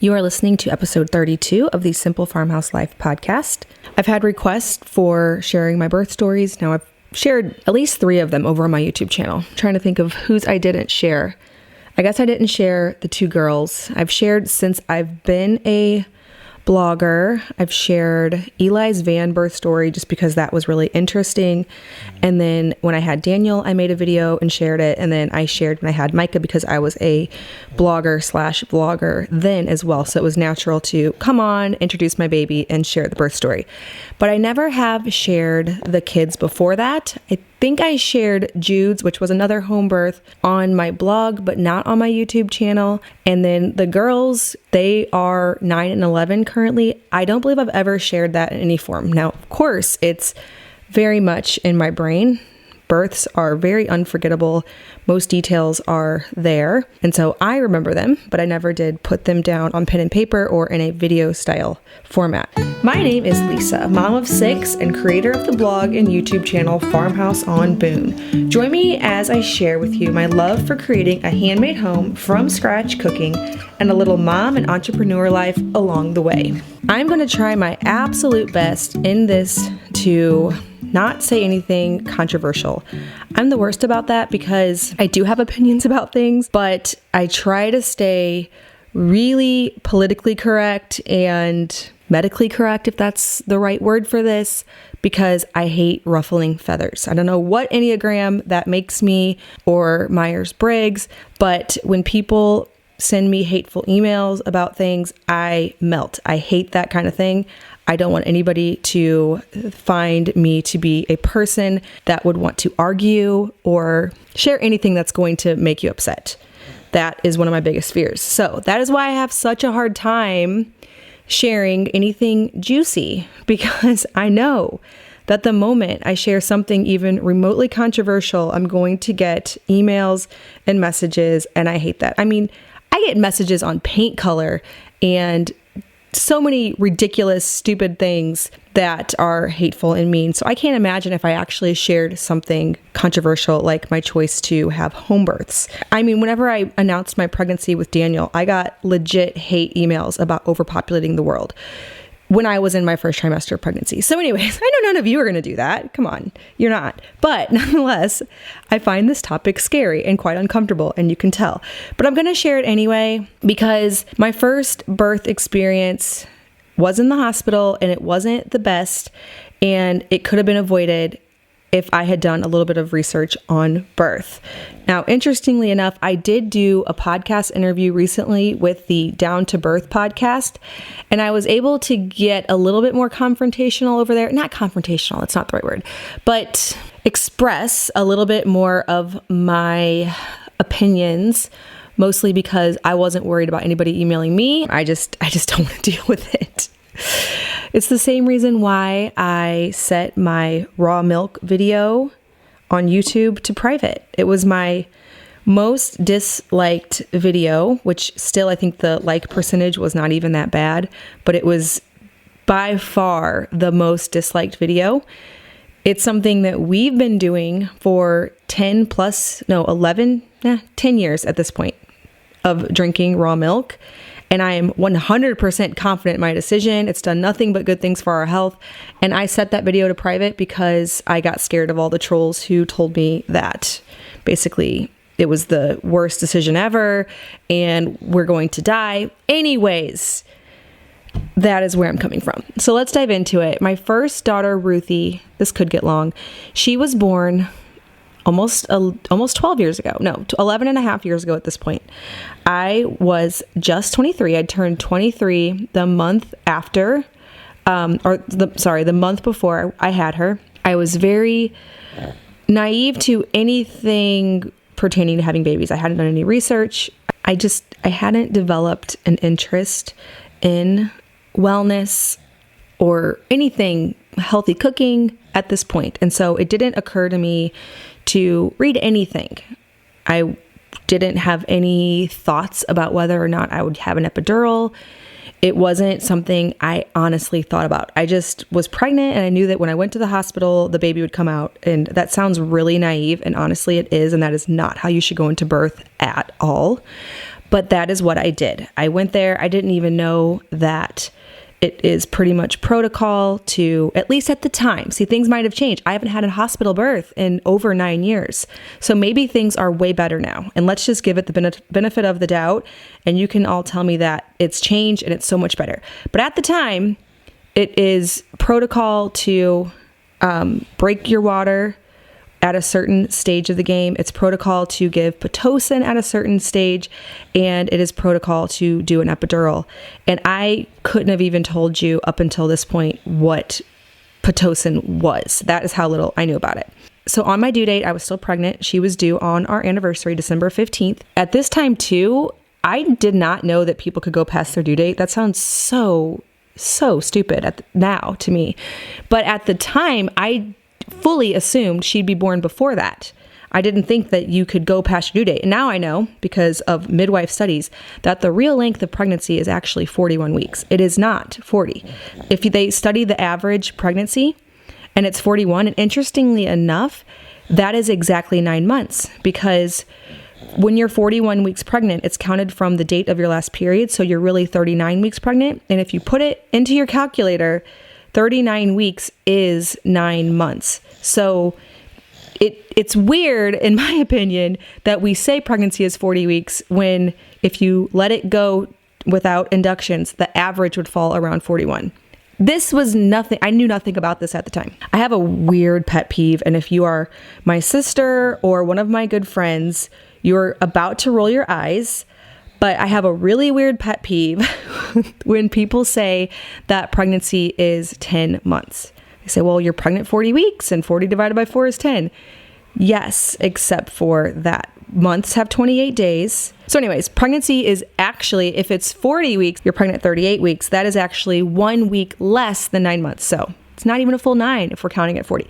You are listening to episode 32 of the Simple Farmhouse Life podcast. I've had requests for sharing my birth stories. Now I've shared at least 3 of them over on my YouTube channel. I'm trying to think of whose I didn't share. I guess I didn't share the 2 girls. I've shared since I've been a blogger. I've shared Eli's van birth story just because that was really interesting. And then when I had Daniel, I made a video and shared it. And then I shared when I had Micah because I was a blogger/vlogger then as well. So it was natural to come on, introduce my baby, and share the birth story. But I never have shared the kids before that. I think I shared Jude's, which was another home birth, on my blog, but not on my YouTube channel. And then the girls, they are 9 and 11 currently. I don't believe I've ever shared that in any form. Now, of course, it's very much in my brain. Births are very unforgettable. Most details are there. And so I remember them, but I never did put them down on pen and paper or in a video style format. My name is Lisa, mom of 6 and creator of the blog and YouTube channel Farmhouse on Boone. Join me as I share with you my love for creating a handmade home from scratch cooking and a little mom and entrepreneur life along the way. I'm going to try my absolute best in this to not say anything controversial. I'm the worst about that because I do have opinions about things, but I try to stay really politically correct and medically correct, if that's the right word for this, because I hate ruffling feathers. I don't know what Enneagram that makes me or Myers-Briggs, but when people send me hateful emails about things, I melt. I hate that kind of thing. I don't want anybody to find me to be a person that would want to argue or share anything that's going to make you upset. That is one of my biggest fears. So that is why I have such a hard time sharing anything juicy, because I know that the moment I share something even remotely controversial, I'm going to get emails and messages, and I hate that. I mean, I get messages on paint color and so many ridiculous, stupid things that are hateful and mean. So I can't imagine if I actually shared something controversial like my choice to have home births. I mean, whenever I announced my pregnancy with Daniel, I got legit hate emails about overpopulating the world when I was in my first trimester of pregnancy. So anyways, I know none of you are going to do that. Come on, you're not. But nonetheless, I find this topic scary and quite uncomfortable, and you can tell. But I'm going to share it anyway because my first birth experience was in the hospital and it wasn't the best, and it could have been avoided if I had done a little bit of research on birth. Now, interestingly enough, I did do a podcast interview recently with the Down to Birth podcast, and I was able to get a little bit more confrontational over there. Not confrontational, that's not the right word, but express a little bit more of my opinions, mostly because I wasn't worried about anybody emailing me. I just don't want to deal with it. It's the same reason why I set my raw milk video on YouTube to private. It was my most disliked video, which still I think the like percentage was not even that bad, but it was by far the most disliked video. It's something that we've been doing for 10 years at this point of drinking raw milk. And I am 100% confident in my decision. It's done nothing but good things for our health. And I set that video to private because I got scared of all the trolls who told me that basically it was the worst decision ever and we're going to die. Anyways, that is where I'm coming from. So let's dive into it. My first daughter, Ruthie, this could get long. She was born almost 12 years ago. No, 11 and a half years ago at this point. I was just 23. I'd turned 23 the month after, the month before I had her. I was very naive to anything pertaining to having babies. I hadn't done any research. I hadn't developed an interest in wellness or anything healthy cooking at this point. And so it didn't occur to me to read anything. I didn't have any thoughts about whether or not I would have an epidural. It wasn't something I honestly thought about. I just was pregnant and I knew that when I went to the hospital, the baby would come out. And that sounds really naive, and honestly it is, and that is not how you should go into birth at all. But that is what I did. I went there. I didn't even know that it is pretty much protocol to, at least at the time. See, things might have changed. I haven't had a hospital birth in over 9 years. So maybe things are way better now. And let's just give it the benefit of the doubt. And you can all tell me that it's changed and it's so much better. But at the time, it is protocol to break your water at a certain stage of the game. It's protocol to give Pitocin at a certain stage, and it is protocol to do an epidural. And I couldn't have even told you up until this point what Pitocin was. That is how little I knew about it. So on my due date, I was still pregnant. She was due on our anniversary, December 15th. At this time too, I did not know that people could go past their due date. That sounds so stupid now to me. But at the time, I fully assumed she'd be born before that. I didn't think that you could go past your due date. And now I know, because of midwife studies, that the real length of pregnancy is actually 41 weeks. It is not 40. If they study the average pregnancy and it's 41, and interestingly enough, that is exactly 9 months, because when you're 41 weeks pregnant, it's counted from the date of your last period. So you're really 39 weeks pregnant. And if you put it into your calculator, 39 weeks is 9 months. So it's weird, in my opinion, that we say pregnancy is 40 weeks when if you let it go without inductions, the average would fall around 41. This was nothing. I knew nothing about this at the time. I have a weird pet peeve. And if you are my sister or one of my good friends, you're about to roll your eyes. But I have a really weird pet peeve when people say that pregnancy is 10 months. They say, well, you're pregnant 40 weeks and 40 divided by 4 is 10. Yes, except for that. Months have 28 days. So anyways, pregnancy is actually, if it's 40 weeks, you're pregnant 38 weeks. That is actually 1 week less than 9 months. So it's not even a full 9 if we're counting at 40.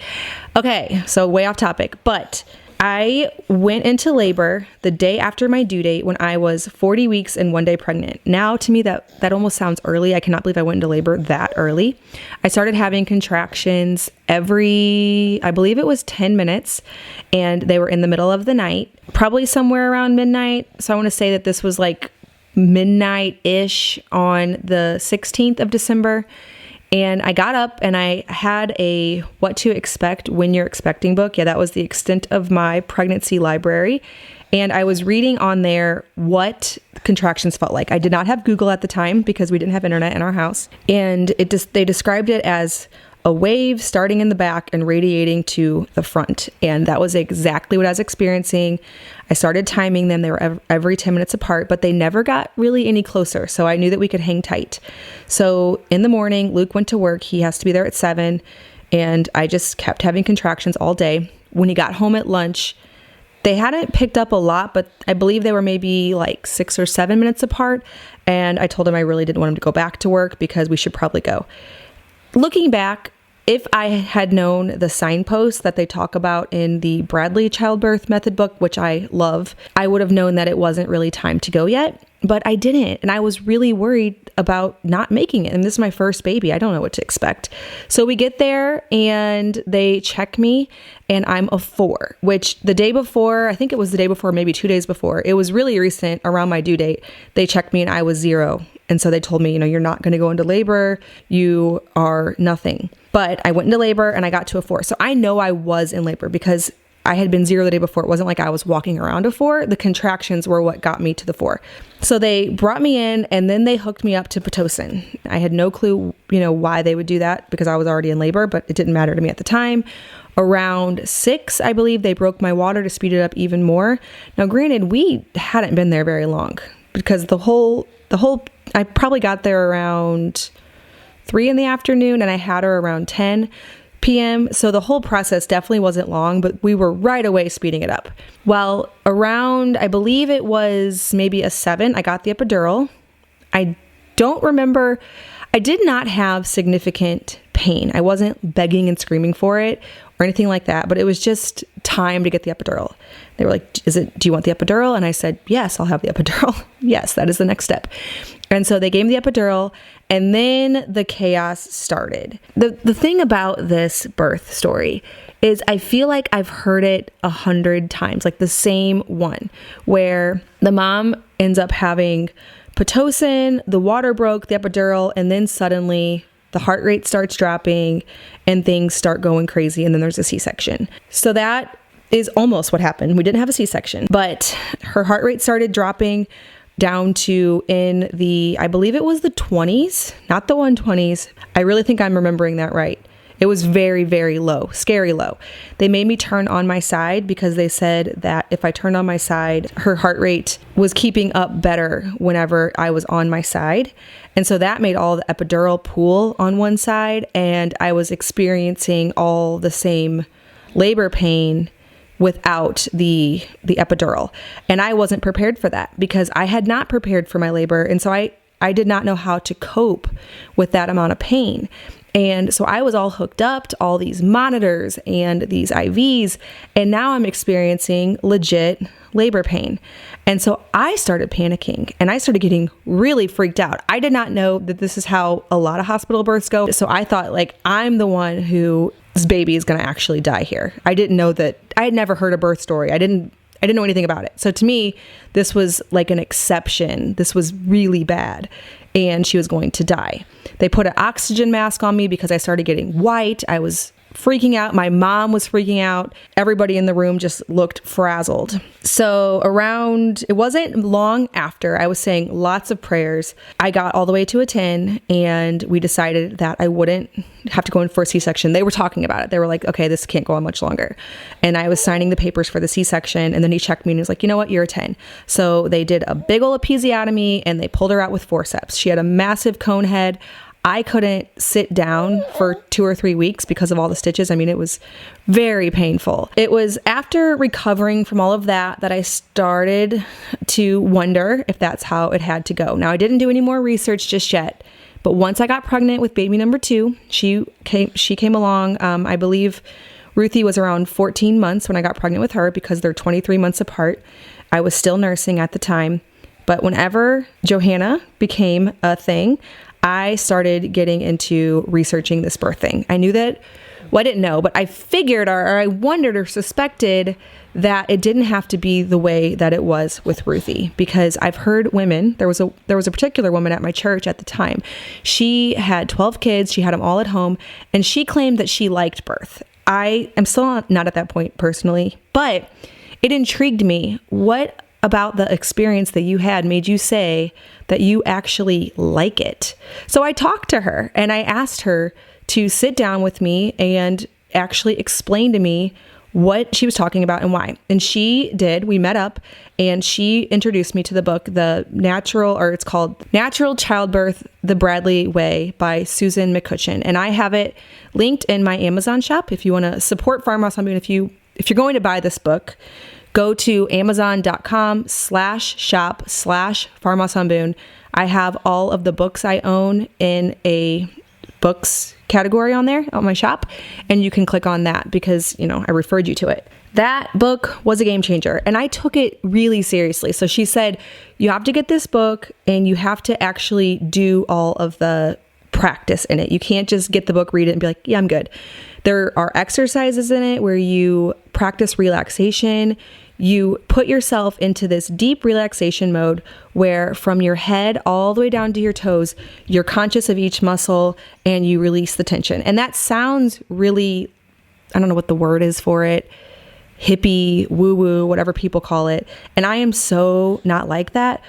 Okay, so way off topic, but I went into labor the day after my due date when I was 40 weeks and 1 day pregnant. Now, to me, that almost sounds early. I cannot believe I went into labor that early. I started having contractions every, I believe it was 10 minutes, and they were in the middle of the night, probably somewhere around midnight. So I want to say that this was like midnight-ish on the 16th of December. And I got up and I had a what to expect when you're expecting book. Yeah, that was the extent of my pregnancy library. And I was reading on there what contractions felt like. I did not have Google at the time because we didn't have internet in our house. And they described it as a wave starting in the back and radiating to the front. And that was exactly what I was experiencing. I started timing them. They were every 10 minutes apart, but they never got really any closer. So I knew that we could hang tight. So in the morning, Luke went to work. He has to be there at 7. And I just kept having contractions all day. When he got home at lunch, they hadn't picked up a lot, but I believe they were maybe like 6 or 7 minutes apart. And I told him I really didn't want him to go back to work because we should probably go. Looking back, if I had known the signposts that they talk about in the Bradley childbirth method book, which I love, I would have known that it wasn't really time to go yet, but I didn't. And I was really worried about not making it. And this is my first baby. I don't know what to expect. So we get there and they check me and I'm a 4, which the day before, I think it was the day before, maybe 2 days before, it was really recent around my due date. They checked me and I was 0. And so they told me, you're not going to go into labor. You are nothing. But I went into labor and I got to a 4. So I know I was in labor because I had been 0 the day before. It wasn't like I was walking around a 4. The contractions were what got me to the 4. So they brought me in and then they hooked me up to Pitocin. I had no clue, why they would do that because I was already in labor, but it didn't matter to me at the time. Around 6, I believe they broke my water to speed it up even more. Now, granted, we hadn't been there very long because the whole I probably got there around 3 in the afternoon and I had her around 10 p.m. So the whole process definitely wasn't long, but we were right away speeding it up. Well, around, I believe it was maybe a 7, I got the epidural. I don't remember, I did not have significant pain. I wasn't begging and screaming for it or anything like that, but it was just time to get the epidural. They were like, do you want the epidural? And I said, yes, I'll have the epidural. Yes, that is the next step. And so they gave me the epidural and then the chaos started. The thing about this birth story is I feel like I've heard it 100 times, like the same one, where the mom ends up having Pitocin, the water broke, the epidural, and then suddenly the heart rate starts dropping and things start going crazy, and then there's a C-section. So that is almost what happened. We didn't have a C-section, but her heart rate started dropping down to in the, I believe it was the 20s, not the 120s. I really think I'm remembering that right. It was very, very low, scary low. They made me turn on my side because they said that if I turned on my side, her heart rate was keeping up better whenever I was on my side. And so that made all the epidural pool on one side, and I was experiencing all the same labor pain without the epidural. And I wasn't prepared for that because I had not prepared for my labor. And so I did not know how to cope with that amount of pain. And so I was all hooked up to all these monitors and these IVs, and now I'm experiencing legit labor pain. And so I started panicking and I started getting really freaked out. I did not know that this is how a lot of hospital births go. So I thought, like, I'm the one whose baby is going to actually die here. I didn't know that. I had never heard a birth story. I didn't know anything about it. So to me, this was like an exception. This was really bad. And she was going to die. They put an oxygen mask on me because I started getting white. I was freaking out. My mom was freaking out. Everybody in the room just looked frazzled. So it wasn't long after I was saying lots of prayers, I got all the way to a 10, and we decided that I wouldn't have to go in for a C-section. They were talking about it. They were like, okay, this can't go on much longer. And I was signing the papers for the C-section, and then he checked me and he was like, you know what, you're a 10. So they did a big ol' episiotomy and they pulled her out with forceps. She had a massive cone head. I couldn't sit down for 2 or 3 weeks because of all the stitches. I mean, it was very painful. It was after recovering from all of that I started to wonder if that's how it had to go. Now, I didn't do any more research just yet, but once I got pregnant with baby number 2, she came along. I believe Ruthie was around 14 months when I got pregnant with her because they're 23 months apart. I was still nursing at the time. But whenever Johanna became a thing, I started getting into researching this birth thing. I knew that, well, I didn't know, but I figured or I wondered or suspected that it didn't have to be the way that it was with Ruthie, because I've heard women, there was a particular woman at my church at the time. She had 12 kids. She had them all at home, and she claimed that she liked birth. I am still not at that point personally, but it intrigued me. What about the experience that you had made you say that you actually like it? So I talked to her and I asked her to sit down with me and actually explain to me what she was talking about and why. And she did. We met up and she introduced me to the book, it's called Natural Childbirth, The Bradley Way by Susan McCutcheon. And I have it linked in my Amazon shop. If you want to support Farmhouse on Boone, if you're going to buy this book, go to amazon.com/shop/Farmhouse on Boone. I have all of the books I own in a books category on there on my shop, and you can click on that because, I referred you to it. That book was a game changer, and I took it really seriously. So she said, you have to get this book and you have to actually do all of the practice in it. You can't just get the book, read it, and be like, yeah, I'm good. There are exercises in it where you practice relaxation. You put yourself into this deep relaxation mode where from your head all the way down to your toes, you're conscious of each muscle and you release the tension. And that sounds really, I don't know what the word is for it, hippie, woo-woo, whatever people call it. And I am so not like that.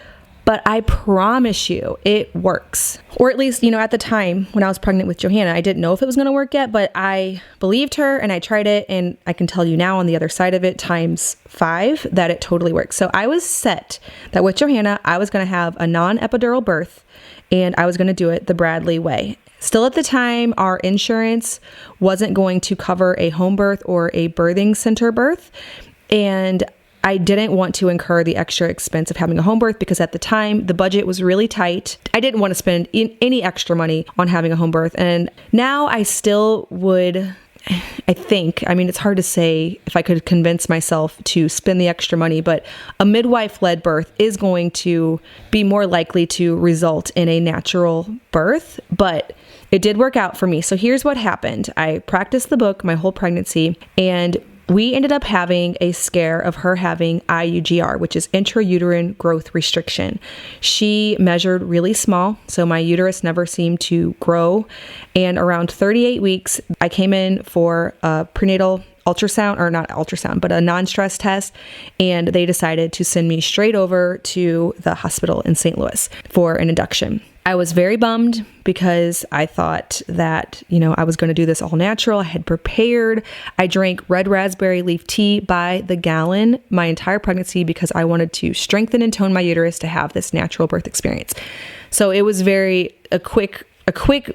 But I promise you it works. Or at least, at the time when I was pregnant with Johanna, I didn't know if it was going to work yet, but I believed her and I tried it. And I can tell you now on the other side of it, ×5, that it totally works. So I was set that with Johanna, I was going to have a non-epidural birth and I was going to do it the Bradley way. Still at the time, our insurance wasn't going to cover a home birth or a birthing center birth. And I didn't want to incur the extra expense of having a home birth because at the time the budget was really tight. I didn't want to spend any extra money on having a home birth. And now I still would I mean, it's hard to say if I could convince myself to spend the extra money, but a midwife-led birth is going to be more likely to result in a natural birth, but it did work out for me. So here's what happened. I practiced the book my whole pregnancy, and we ended up having a scare of her having IUGR, which is intrauterine growth restriction. She measured really small, so my uterus never seemed to grow. And around 38 weeks, I came in for a prenatal ultrasound, or not ultrasound, but a non-stress test. And they decided to send me straight over to the hospital in St. Louis for an induction. I was very bummed because I thought that, I was going to do this all natural. I had prepared. I drank red raspberry leaf tea by the gallon my entire pregnancy because I wanted to strengthen and tone my uterus to have this natural birth experience. So it was a quick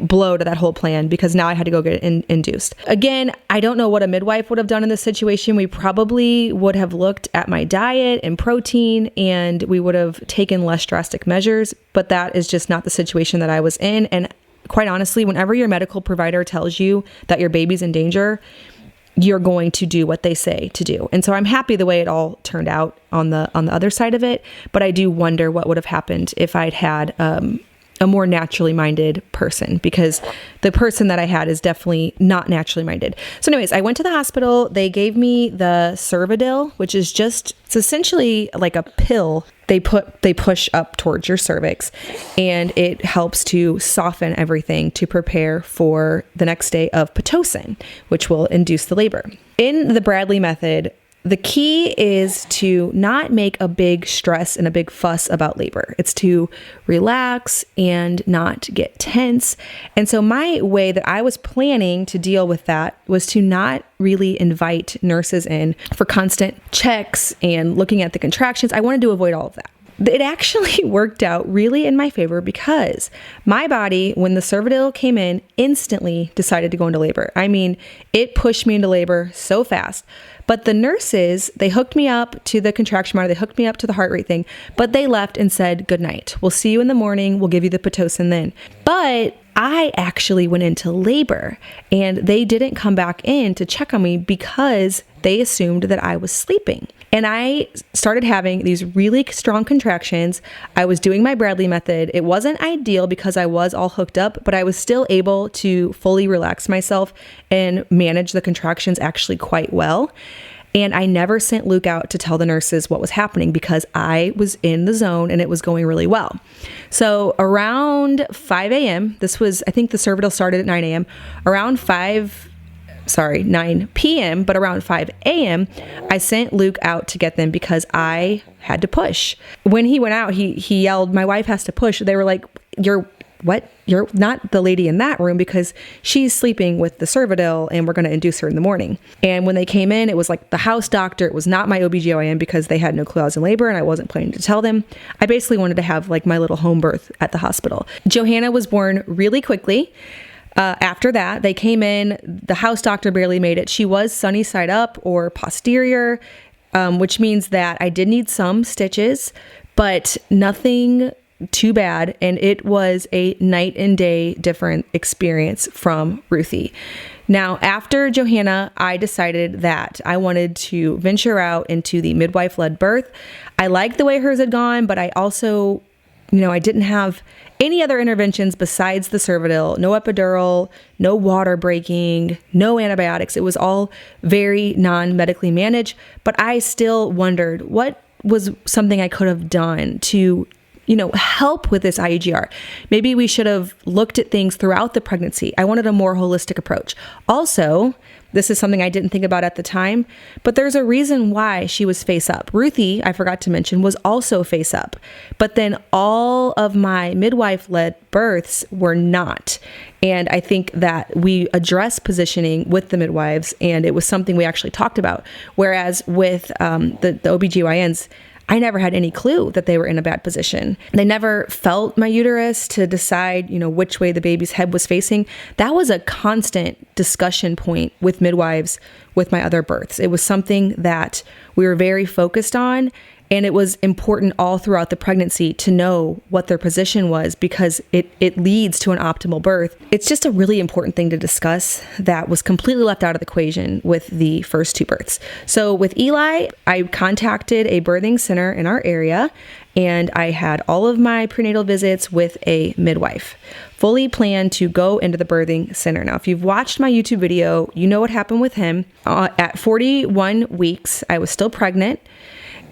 blow to that whole plan because now I had to go get it induced. Again, I don't know what a midwife would have done in this situation. We probably would have looked at my diet and protein, and we would have taken less drastic measures, but that is just not the situation that I was in. And quite honestly, whenever your medical provider tells you that your baby's in danger, you're going to do what they say to do. And so I'm happy the way it all turned out on the other side of it, but I do wonder what would have happened if I'd had a more naturally minded person, because the person that I had is definitely not naturally minded. So anyways, I went to the hospital. They gave me the Cervidil, which is it's essentially like a pill they push up towards your cervix, and it helps to soften everything to prepare for the next day of Pitocin, which will induce the labor. In the Bradley method, the key is to not make a big stress and a big fuss about labor. It's to relax and not get tense. And so my way that I was planning to deal with that was to not really invite nurses in for constant checks and looking at the contractions. I wanted to avoid all of that. It actually worked out really in my favor because my body, when the Cervidil came in, instantly decided to go into labor. I mean, it pushed me into labor so fast. But the nurses, they hooked me up to the contraction monitor, they hooked me up to the heart rate thing, but they left and said, good night. We'll see you in the morning. We'll give you the Pitocin then. But I actually went into labor, and they didn't come back in to check on me because they assumed that I was sleeping. And I started having these really strong contractions. I was doing my Bradley method. It wasn't ideal because I was all hooked up, but I was still able to fully relax myself and manage the contractions actually quite well. And I never sent Luke out to tell the nurses what was happening because I was in the zone and it was going really well. So around 5 a.m., I think the Cervidil started at 9 a.m. Around 9 p.m., but around 5 a.m., I sent Luke out to get them because I had to push. When he went out, he yelled, "My wife has to push." They were like, "What? You're not the lady in that room because she's sleeping with the Cervidil and we're going to induce her in the morning." And when they came in, it was like the house doctor. It was not my OBGYN because they had no clue I was in labor and I wasn't planning to tell them. I basically wanted to have like my little home birth at the hospital. Johanna was born really quickly. After that, they came in. The house doctor barely made it. She was sunny side up or posterior, which means that I did need some stitches, but nothing too bad. And it was a night and day different experience from Ruthie. Now, after Johanna, I decided that I wanted to venture out into the midwife-led birth. I liked the way hers had gone, but I also, I didn't have any other interventions besides the Cervidil, no epidural, no water breaking, no antibiotics. It was all very non-medically managed, but I still wondered what was something I could have done to help with this IUGR. Maybe we should have looked at things throughout the pregnancy. I wanted a more holistic approach. Also, this is something I didn't think about at the time, but there's a reason why she was face up. Ruthie, I forgot to mention, was also face up. But then all of my midwife-led births were not. And I think that we addressed positioning with the midwives, and it was something we actually talked about. Whereas with the OBGYNs, I never had any clue that they were in a bad position. They never felt my uterus to decide, which way the baby's head was facing. That was a constant discussion point with midwives with my other births. It was something that we were very focused on. And it was important all throughout the pregnancy to know what their position was because it leads to an optimal birth. It's just a really important thing to discuss that was completely left out of the equation with the first 2 births. So with Eli, I contacted a birthing center in our area, and I had all of my prenatal visits with a midwife, fully planned to go into the birthing center. Now, if you've watched my YouTube video, you know what happened with him. At 41 weeks, I was still pregnant.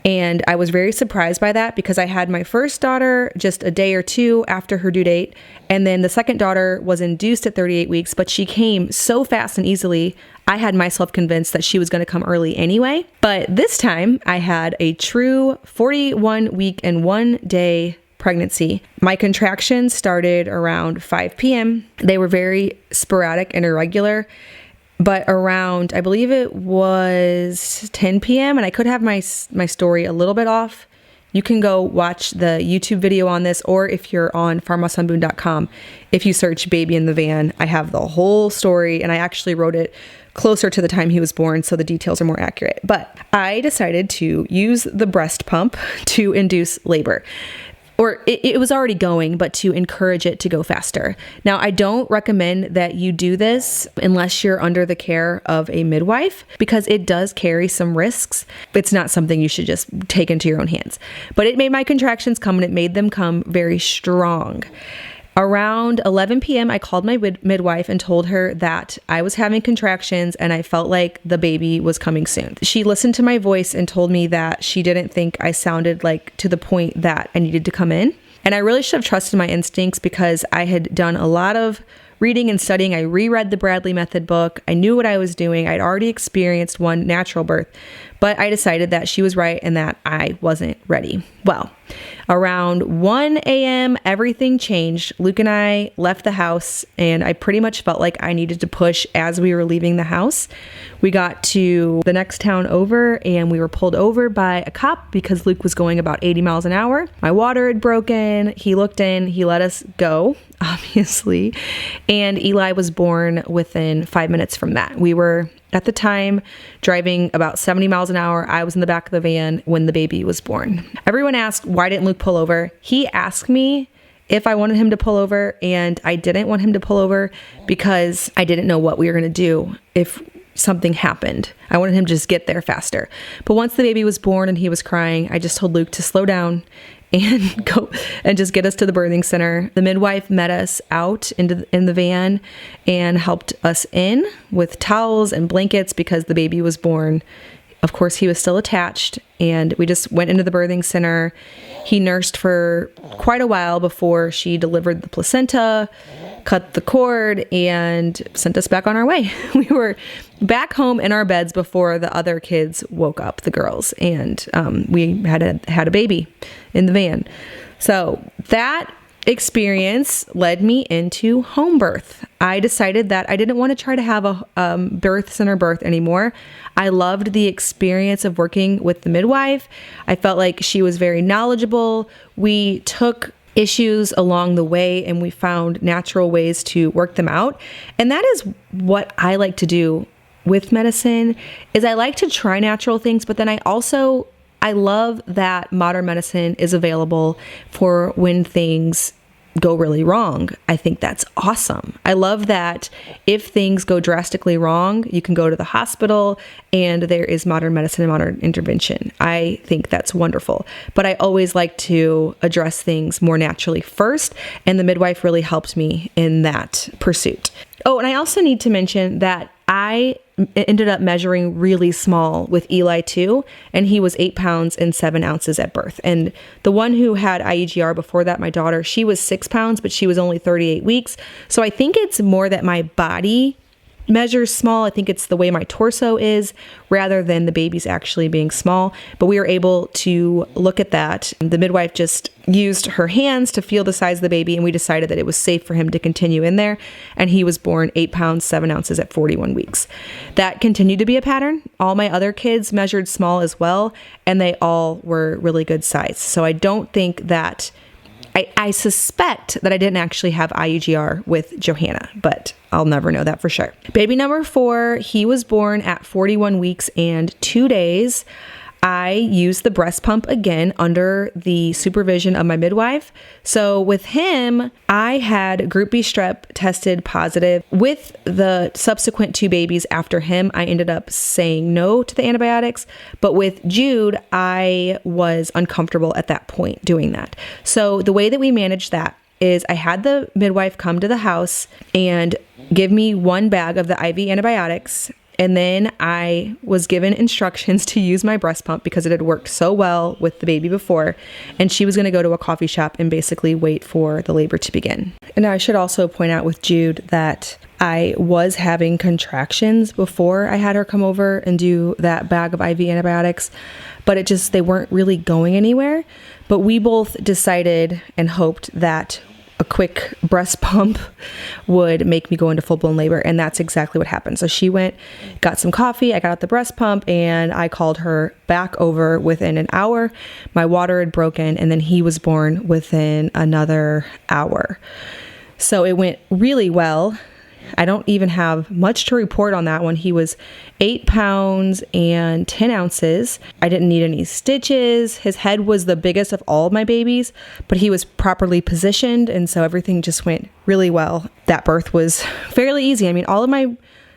And I was very surprised by that because I had my first daughter just a day or 2 after her due date. And then the second daughter was induced at 38 weeks, but she came so fast and easily, I had myself convinced that she was going to come early anyway. But this time I had a true 41 week and 1 day pregnancy. My contractions started around 5 p.m. They were very sporadic and irregular. But around, I believe it was 10 p.m. and I could have my story a little bit off. You can go watch the YouTube video on this, or if you're on farmhouseonboone.com, if you search baby in the van, I have the whole story, and I actually wrote it closer to the time he was born, so the details are more accurate. But I decided to use the breast pump to induce labor. Or it was already going, but to encourage it to go faster. Now, I don't recommend that you do this unless you're under the care of a midwife, because it does carry some risks. It's not something you should just take into your own hands. But it made my contractions come, and it made them come very strong. Around 11 p.m., I called my midwife and told her that I was having contractions and I felt like the baby was coming soon. She listened to my voice and told me that she didn't think I sounded like to the point that I needed to come in. And I really should have trusted my instincts because I had done a lot of reading and studying. I reread the Bradley Method book. I knew what I was doing. I'd already experienced one natural birth, but I decided that she was right and that I wasn't ready. Well, around 1 a.m., everything changed. Luke and I left the house, and I pretty much felt like I needed to push as we were leaving the house. We got to the next town over, and we were pulled over by a cop because Luke was going about 80 miles an hour. My water had broken. He looked in. He let us go, obviously. And Eli was born within 5 minutes from that. We were, at the time, driving about 70 miles an hour. I was in the back of the van when the baby was born. Everyone asked, why didn't Luke pull over? He asked me if I wanted him to pull over, and I didn't want him to pull over because I didn't know what we were going to do if something happened. I wanted him to just get there faster. But once the baby was born and he was crying, I just told Luke to slow down and go and just get us to the birthing center. The midwife met us out in the van and helped us in with towels and blankets because the baby was born. Of course, he was still attached, and we just went into the birthing center. He nursed for quite a while before she delivered the placenta, cut the cord, and sent us back on our way. We were back home in our beds before the other kids woke up, the girls, and we had a baby in the van. So that experience led me into home birth. I decided that I didn't want to try to have a birth center birth anymore. I loved the experience of working with the midwife. I felt like she was very knowledgeable. We took issues along the way and we found natural ways to work them out. And that is what I like to do with medicine, is I like to try natural things, but then I love that modern medicine is available for when things go really wrong. I think that's awesome. I love that if things go drastically wrong, you can go to the hospital and there is modern medicine and modern intervention. I think that's wonderful. But I always like to address things more naturally first, and the midwife really helped me in that pursuit. Oh, and I also need to mention that I ended up measuring really small with Eli too, and he was 8 pounds and 7 ounces at birth. And the one who had IUGR before that, my daughter, she was 6 pounds, but she was only 38 weeks. So I think it's more that my body measures small. I think it's the way my torso is rather than the baby's actually being small. But we were able to look at that. The midwife just used her hands to feel the size of the baby, and we decided that it was safe for him to continue in there. And he was born 8 pounds, 7 ounces at 41 weeks. That continued to be a pattern. All my other kids measured small as well, and they all were really good size. So I don't think that I suspect that I didn't actually have IUGR with Johanna, but I'll never know that for sure. Baby number 4, he was born at 41 weeks and 2 days. I used the breast pump again under the supervision of my midwife. So with him, I had group B strep tested positive. With the subsequent 2 babies after him, I ended up saying no to the antibiotics. But with Jude, I was uncomfortable at that point doing that. So the way that we managed that is I had the midwife come to the house and give me 1 bag of the IV antibiotics. And then I was given instructions to use my breast pump because it had worked so well with the baby before. And she was going to go to a coffee shop and basically wait for the labor to begin. And I should also point out with Jude that I was having contractions before I had her come over and do that bag of IV antibiotics, but they weren't really going anywhere. But we both decided and hoped that a quick breast pump would make me go into full-blown labor, and that's exactly what happened. So she went, got some coffee, I got out the breast pump, and I called her back over within an hour. My water had broken, and then he was born within another hour. So it went really well. I don't even have much to report on that one. He was 8 pounds and 10 ounces. I didn't need any stitches. His head was the biggest of all of my babies, but he was properly positioned. And so everything just went really well. That birth was fairly easy. I mean, all of my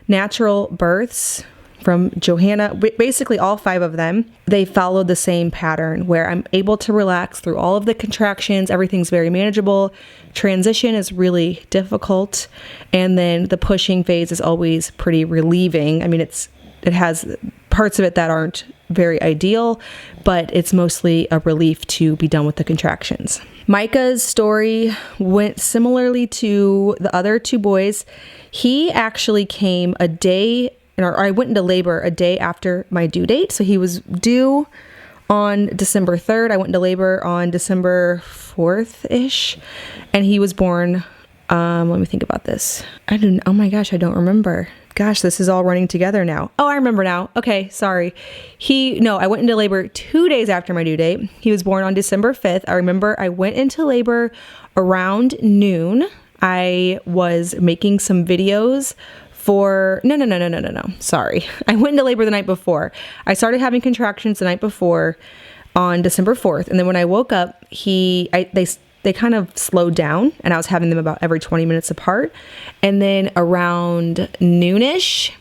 natural births from Johanna, basically all 5 of them, they followed the same pattern where I'm able to relax through all of the contractions. Everything's very manageable. Transition is really difficult. And then the pushing phase is always pretty relieving. I mean, it has parts of it that aren't very ideal, but it's mostly a relief to be done with the contractions. Micah's story went similarly to the other 2 boys. He actually came I went into labor a day after my due date. So he was due on December 3rd. I went into labor on December 4th-ish. And he was born, let me think about this. Oh my gosh, I don't remember. Gosh, this is all running together now. Oh, I remember now. Okay, sorry. I went into labor 2 days after my due date. He was born on December 5th. I remember I went into labor around noon. I was making some videos No. Sorry. I went into labor the night before. I started having contractions the night before on December 4th. And then when I woke up, they kind of slowed down, and I was having them about every 20 minutes apart. And then around noonish,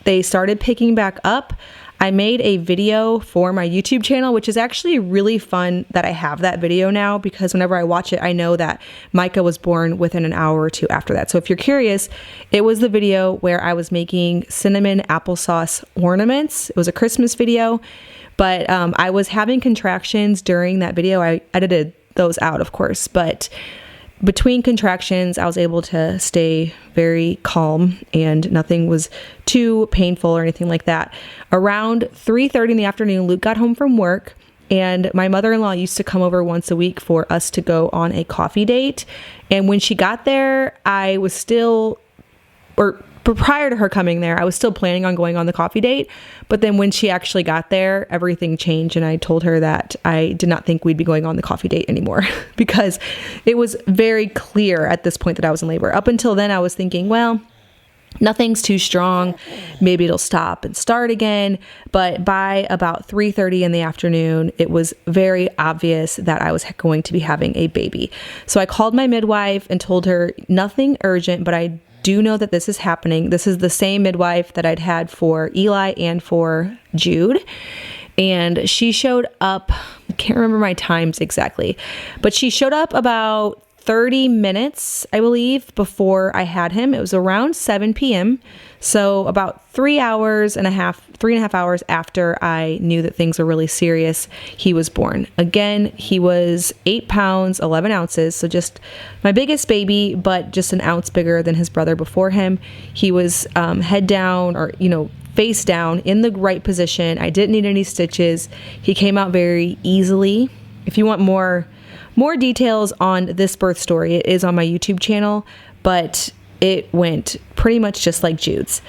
they started picking back up. I made a video for my YouTube channel, which is actually really fun that I have that video now, because whenever I watch it, I know that Micah was born within an hour or 2 after that. So if you're curious, it was the video where I was making cinnamon applesauce ornaments. It was a Christmas video, but I was having contractions during that video. I edited those out, of course, but between contractions, I was able to stay very calm and nothing was too painful or anything like that. Around 3:30 in the afternoon, Luke got home from work, and my mother-in-law used to come over once a week for us to go on a coffee date. And when she got there, prior to her coming there, I was still planning on going on the coffee date. But then when she actually got there, everything changed. And I told her that I did not think we'd be going on the coffee date anymore because it was very clear at this point that I was in labor. Up until then, I was thinking, well, nothing's too strong. Maybe it'll stop and start again. But by about 3:30 in the afternoon, it was very obvious that I was going to be having a baby. So I called my midwife and told her nothing urgent, but I do know that this is happening. This is the same midwife that I'd had for Eli and for Jude. And she showed up, I can't remember my times exactly, but she showed up about 30 minutes, I believe, before I had him. It was around 7 p.m. So about 3.5 hours after I knew that things were really serious, he was born. Again, he was 8 pounds, 11 ounces. So just my biggest baby, but just an ounce bigger than his brother before him. He was head down or, face down in the right position. I didn't need any stitches. He came out very easily. If you want more details on this birth story, it is on my YouTube channel, but it went pretty much just like Jude's.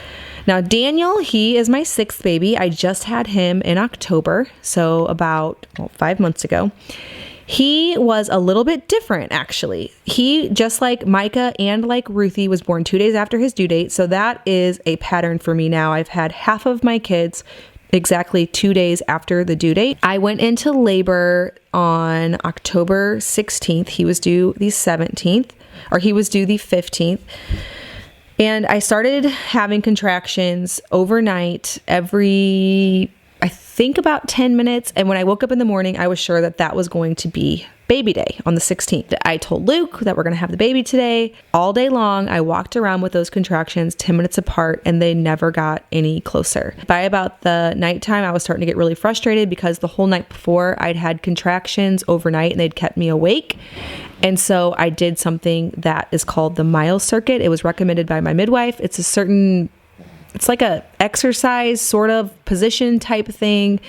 Now, Daniel, he is my 6th baby. I just had him in October, so about 5 months ago. He was a little bit different, actually. He, just like Micah and like Ruthie, was born 2 days after his due date, so that is a pattern for me now. I've had half of my kids exactly 2 days after the due date. I went into labor on October 16th. He was due the 17th, or he was due the 15th. And I started having contractions overnight every, I think, about 10 minutes. And when I woke up in the morning, I was sure that that was going to be baby day on the 16th. I told Luke that we're going to have the baby today. All day long, I walked around with those contractions 10 minutes apart, and they never got any closer. By about the nighttime, I was starting to get really frustrated because the whole night before I'd had contractions overnight and they'd kept me awake. And so I did something that is called the Miles circuit. It was recommended by my midwife. It's like a exercise sort of position type thing.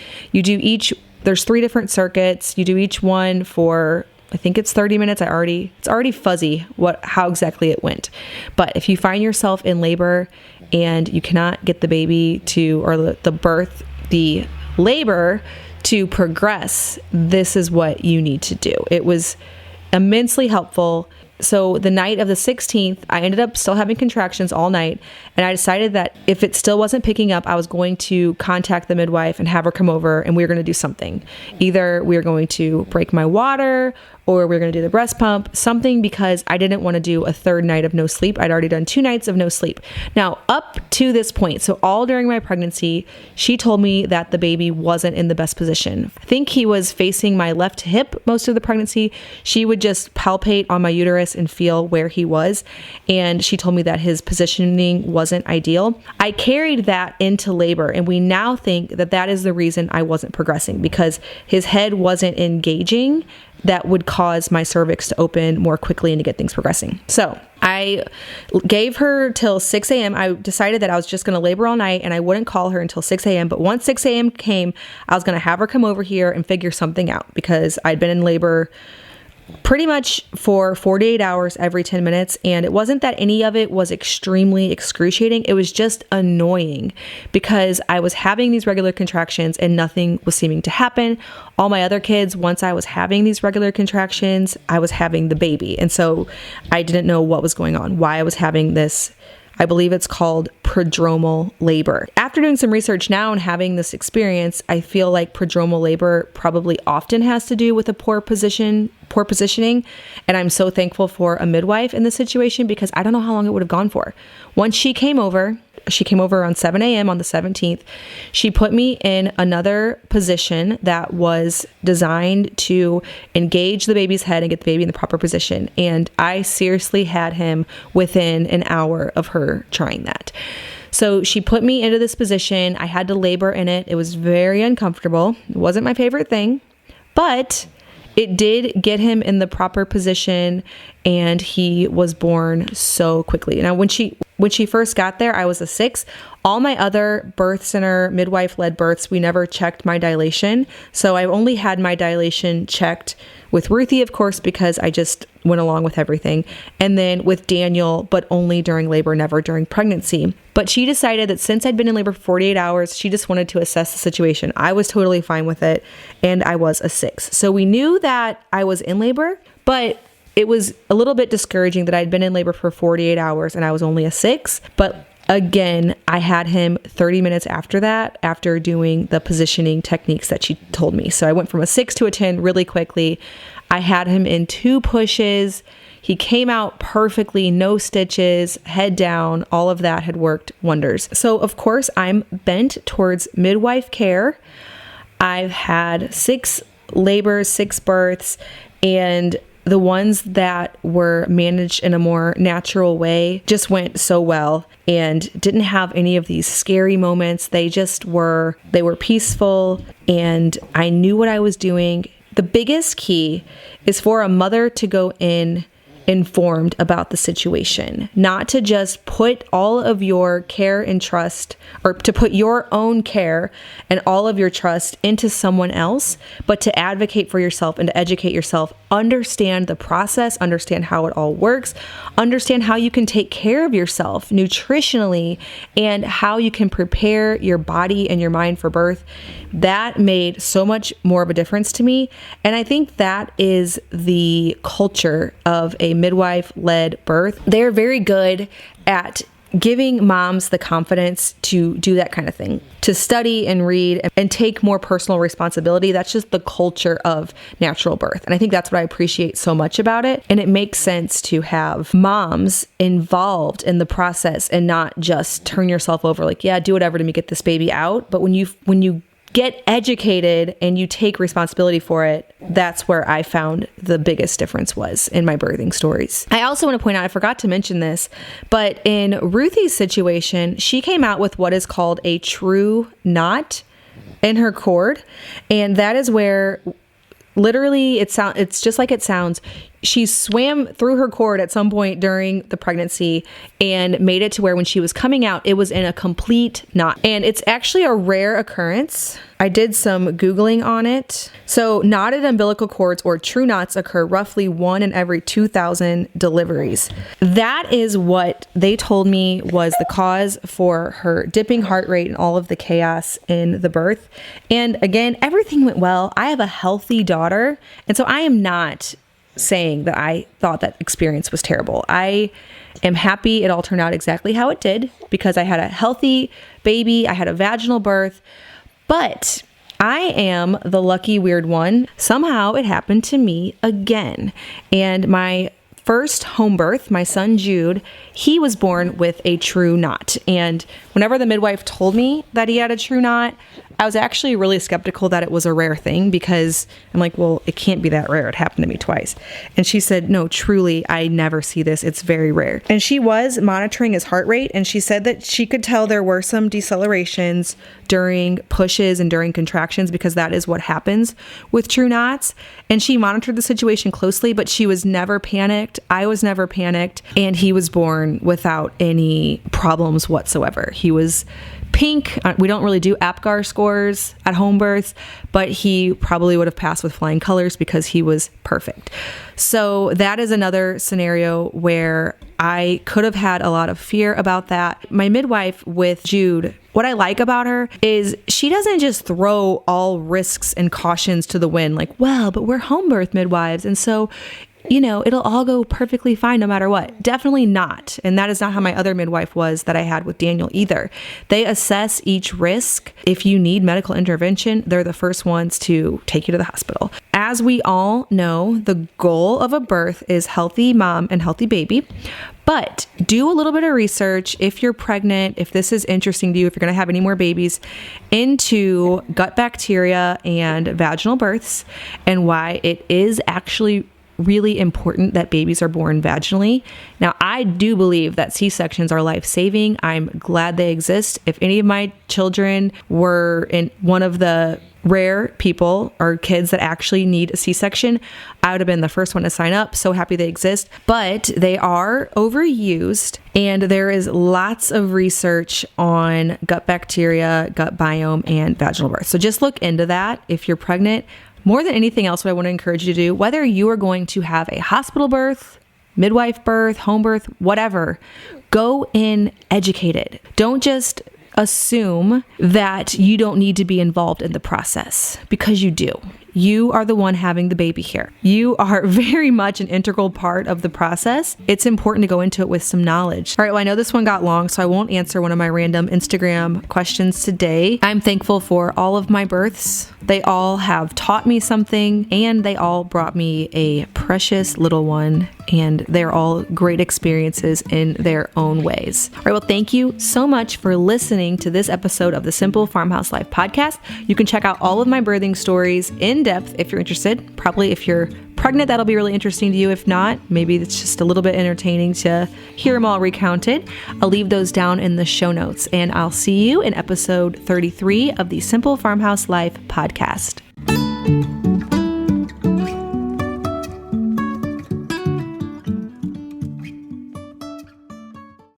There's 3 different circuits. You do each one for, I think it's 30 minutes. It's already fuzzy how exactly it went. But if you find yourself in labor and you cannot get the baby or the labor to progress, this is what you need to do. It was immensely helpful. So the night of the 16th, I ended up still having contractions all night. And I decided that if it still wasn't picking up, I was going to contact the midwife and have her come over, and we were going to do something. Either we were going to break my water, or we were going to do the breast pump, something, because I didn't want to do a 3rd night of no sleep. I'd already done 2 nights of no sleep. Now, up to this point, so all during my pregnancy, she told me that the baby wasn't in the best position. I think he was facing my left hip most of the pregnancy. She would just palpate on my uterus and feel where he was. And she told me that his positioning wasn't ideal. I carried that into labor, and we now think that that is the reason I wasn't progressing, because his head wasn't engaging. That would cause my cervix to open more quickly and to get things progressing. So I gave her till 6 a.m. I decided that I was just going to labor all night and I wouldn't call her until 6 a.m. But once 6 a.m. came, I was going to have her come over here and figure something out, because I'd been in labor pretty much for 48 hours every 10 minutes. And it wasn't that any of it was extremely excruciating. It was just annoying because I was having these regular contractions and nothing was seeming to happen. All my other kids, once I was having these regular contractions, I was having the baby. And so I didn't know what was going on, why I was having this. I believe it's called prodromal labor. After doing some research now and having this experience, I feel like prodromal labor probably often has to do with a poor positioning. And I'm so thankful for a midwife in this situation, because I don't know how long it would have gone for. Once she came over around 7 a.m. on the 17th. She put me in another position that was designed to engage the baby's head and get the baby in the proper position. And I seriously had him within an hour of her trying that. So she put me into this position. I had to labor in it. It was very uncomfortable. It wasn't my favorite thing, but it did get him in the proper position, and he was born so quickly. Now, when she first got there, I was a 6. All my other birth center midwife-led births, we never checked my dilation. So I only had my dilation checked with Ruthie, of course, because I just went along with everything. And then with Daniel, but only during labor, never during pregnancy. But she decided that since I'd been in labor for 48 hours, she just wanted to assess the situation. I was totally fine with it, and I was a 6. So we knew that I was in labor, but it was a little bit discouraging that I'd been in labor for 48 hours and I was only a 6. But again, I had him 30 minutes after that, after doing the positioning techniques that she told me. So I went from a 6 to a 10 really quickly. I had him in 2 pushes. He came out perfectly, no stitches, head down. All of that had worked wonders. So of course, I'm bent towards midwife care. I've had 6 labors, 6 births, and the ones that were managed in a more natural way just went so well and didn't have any of these scary moments. They were peaceful, and I knew what I was doing. The biggest key is for a mother to go in informed about the situation, not to just put all of your care and trust, or to put your own care and all of your trust into someone else, but to advocate for yourself and to educate yourself, understand the process, understand how it all works, understand how you can take care of yourself nutritionally, and how you can prepare your body and your mind for birth. That made so much more of a difference to me. And I think that is the culture of a midwife-led birth. They're very good at giving moms the confidence to do that kind of thing, to study and read and take more personal responsibility. That's just the culture of natural birth. And I think that's what I appreciate so much about it. And it makes sense to have moms involved in the process and not just turn yourself over like, yeah, do whatever to me get this baby out. But when you get educated and you take responsibility for it, that's where I found the biggest difference was in my birthing stories. I also want to point out, I forgot to mention this, but in Ruthie's situation, she came out with what is called a true knot in her cord. And that is where literally it's just like it sounds. She swam through her cord at some point during the pregnancy and made it to where when she was coming out, it was in a complete knot. And it's actually a rare occurrence. I did some Googling on it. So knotted umbilical cords or true knots occur roughly 1 in every 2,000 deliveries. That is what they told me was the cause for her dipping heart rate and all of the chaos in the birth. And again, everything went well. I have a healthy daughter. And so I am not saying that I thought that experience was terrible. I am happy it all turned out exactly how it did because I had a healthy baby. I had a vaginal birth, but I am the lucky weird one. Somehow it happened to me again. And my first home birth, my son Jude, he was born with a true knot. And whenever the midwife told me that he had a true knot, I was actually really skeptical that it was a rare thing because I'm like, well, it can't be that rare. It happened to me twice. And she said, no, truly, I never see this. It's very rare. And she was monitoring his heart rate. And she said that she could tell there were some decelerations during pushes and during contractions because that is what happens with true knots. And she monitored the situation closely, but she was never panicked. I was never panicked. And he was born without any problems whatsoever. He was pink. We don't really do APGAR scores at home births, but he probably would have passed with flying colors because he was perfect. So that is another scenario where I could have had a lot of fear about that. My midwife with Jude, what I like about her is she doesn't just throw all risks and cautions to the wind like, well, but we're home birth midwives. And so it'll all go perfectly fine no matter what. Definitely not. And that is not how my other midwife was that I had with Daniel either. They assess each risk. If you need medical intervention, they're the first ones to take you to the hospital. As we all know, the goal of a birth is healthy mom and healthy baby. But do a little bit of research if you're pregnant, if this is interesting to you, if you're going to have any more babies, into gut bacteria and vaginal births and why it is actually really important that babies are born vaginally. Now, I do believe that C-sections are life-saving. I'm glad they exist. If any of my children were in one of the rare people or kids that actually need a C-section, I would have been the first one to sign up. So happy they exist, but they are overused. And there is lots of research on gut bacteria, gut biome, and vaginal birth. So just look into that if you're pregnant. More than anything else, what I want to encourage you to do, whether you are going to have a hospital birth, midwife birth, home birth, whatever, go in educated. Don't just assume that you don't need to be involved in the process because you do. You are the one having the baby here. You are very much an integral part of the process. It's important to go into it with some knowledge. All right, well, I know this one got long, so I won't answer one of my random Instagram questions today. I'm thankful for all of my births. They all have taught me something, and they all brought me a precious little one, and they're all great experiences in their own ways. All right, well, thank you so much for listening to this episode of the Simple Farmhouse Life podcast. You can check out all of my birthing stories in depth if you're interested. Probably if you're pregnant, that'll be really interesting to you. If not, maybe it's just a little bit entertaining to hear them all recounted. I'll leave those down in the show notes, and I'll see you in episode 33 of the Simple Farmhouse Life podcast.